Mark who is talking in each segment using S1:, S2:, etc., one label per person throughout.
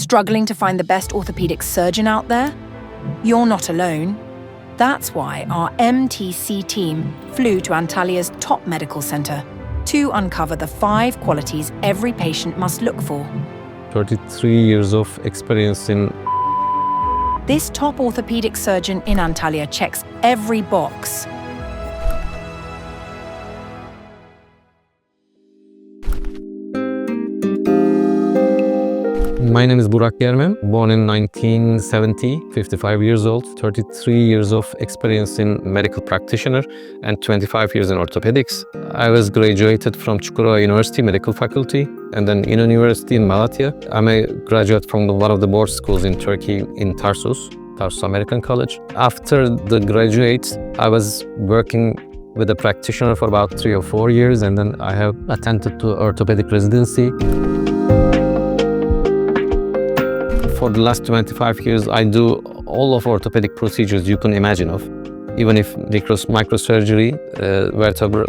S1: Struggling to find the best orthopedic surgeon out there? You're not alone. That's why our MTC team flew to Antalya's top medical center to uncover the 5 qualities every patient must look for.
S2: 33 years of experience in...
S1: This top orthopedic surgeon in Antalya checks every box.
S2: My name is Burak Germen, born in 1970, 55 years old, 33 years of experience in medical practitioner and 25 years in orthopedics. I was graduated from Çukurova University Medical Faculty and then in University in Malatya. I'm a graduate from one of the board schools in Turkey in Tarsus American College. After the graduate, I was working with a practitioner for about 3 or 4 years, and then I have attended to orthopedic residency. For the last 25 years, I do all of orthopedic procedures you can imagine of, even if microsurgery,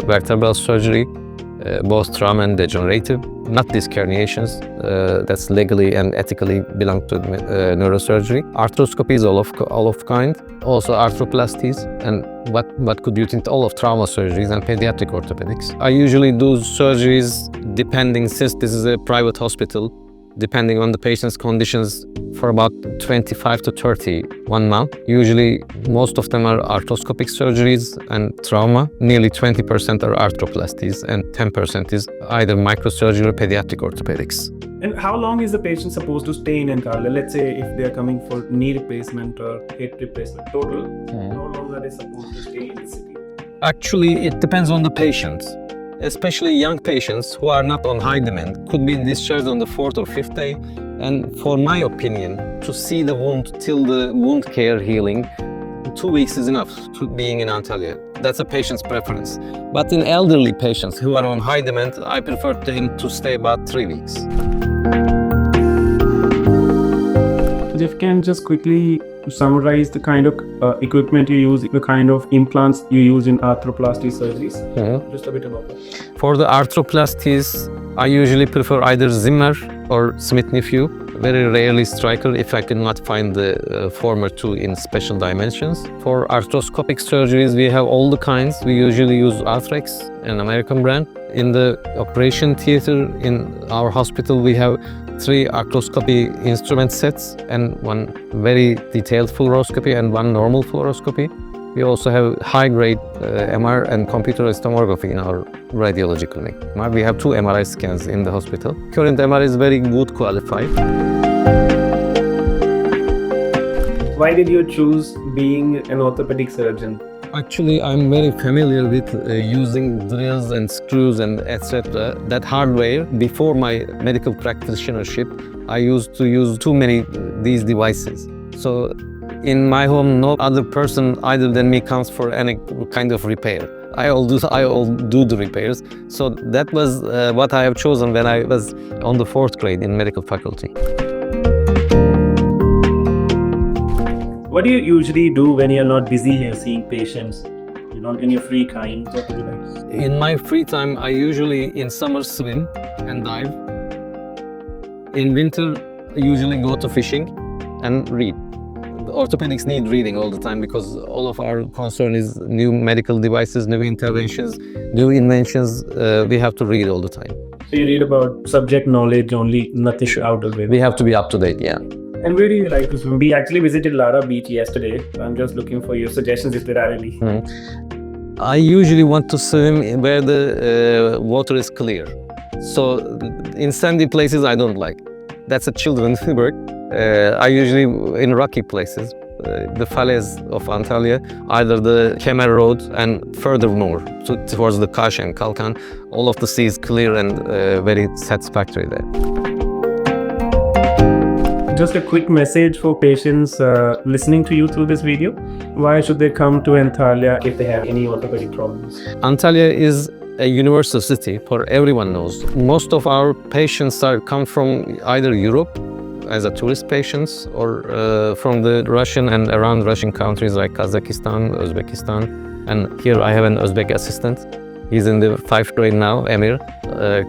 S2: vertebral surgery, both trauma and degenerative, not disc herniations, that's legally and ethically belong to neurosurgery. Arthroscopy is all of kind, also arthroplasties, and what could you think, all of trauma surgeries and pediatric orthopedics. I usually do surgeries depending, since this is a private hospital, depending on the patient's conditions, for about 25 to 30 1 month. Usually, most of them are arthroscopic surgeries and trauma. Nearly 20% are arthroplasties and 10% is either microsurgery or pediatric orthopedics.
S3: And how long is the patient supposed to stay in Antalya? Let's say if they are coming for knee replacement or hip replacement total, how long are they supposed to stay in the city?
S2: Actually, it depends on the patient. Especially young patients who are not on high demand could be discharged on the 4th or 5th day. And for my opinion, to see the wound till the wound care healing, 2 weeks is enough to being in Antalya. That's a patient's preference. But in elderly patients who are on high demand, I prefer them to stay about 3 weeks.
S3: If you can just quickly summarize the kind of equipment you use, the kind of implants you use in arthroplasty surgeries. Just a bit about that.
S2: For the arthroplasties, I usually prefer either Zimmer or Smith-Nephew, very rarely Stryker if I cannot find the former two in special dimensions. For arthroscopic surgeries, we have all the kinds. We usually use Arthrex, an American brand. In the operation theater in our hospital, we have 3 arthroscopy instrument sets and 1 very detailed fluoroscopy and 1 normal fluoroscopy. We also have high-grade MR and computerized tomography in our radiology clinic. We have 2 MRI scans in the hospital. Current MR is very good qualified.
S3: Why did you choose being an orthopedic surgeon?
S2: Actually, I'm very familiar with using drills and screws and etc. That hardware. Before my medical practitionership, I used to use too many these devices. So in my home, no other person other than me comes for any kind of repair. I all do the repairs. So that was what I have chosen when I was on the 4th grade in medical faculty.
S3: What do you usually do when you're not busy here seeing patients? You're not in your free time. What do you like?
S2: In my free time, I usually in summer swim and dive. In winter, I usually go to fishing and read. The orthopedics need reading all the time because all of our concern is new medical devices, new interventions, new inventions. We have to read all the time.
S3: So you read about subject knowledge only, nothing out of it.
S2: We have to be up to date, yeah.
S3: And where do you like to swim? We actually visited Lara Beach yesterday. I'm just looking for your suggestions if there are any.
S2: I usually want to swim where the water is clear. So in sandy places, I don't like. That's a children's work. I usually in rocky places, the valleys of Antalya, either the Kemer Road and further north towards the Kaş and Kalkan, all of the sea is clear and very satisfactory there.
S3: Just a quick message for patients listening to you through this video. Why should they come to Antalya if they have any orthopedic problems?
S2: Antalya is a universal city, for everyone knows. Most of our patients come from either Europe as a tourist patients or from the Russian and around Russian countries like Kazakhstan, Uzbekistan. And here I have an Uzbek assistant. He's in the 5th grade now, Emir.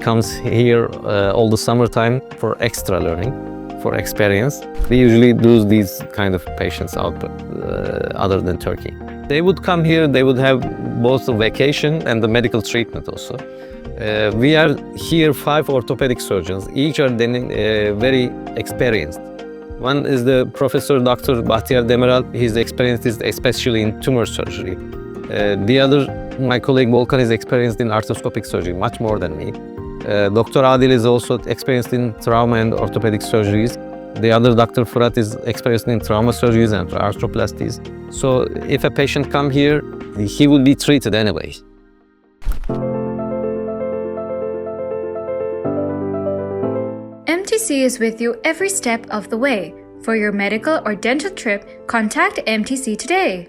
S2: Comes here all the summertime for extra learning. for experience. We usually do these kind of patients out other than Turkey. They would come here, they would have both the vacation and the medical treatment also. We are here 5 orthopedic surgeons, each are very experienced. One is the Professor Dr. Bahtiyar Demiral, he's experienced especially in tumor surgery. The other, my colleague Volkan, is experienced in arthroscopic surgery, much more than me. Dr. Adil is also experienced in trauma and orthopedic surgeries. The other Dr. Fırat is experienced in trauma surgeries and arthroplasties. So if a patient come here, he will be treated anyway.
S4: MTC is with you every step of the way. For your medical or dental trip, contact MTC today.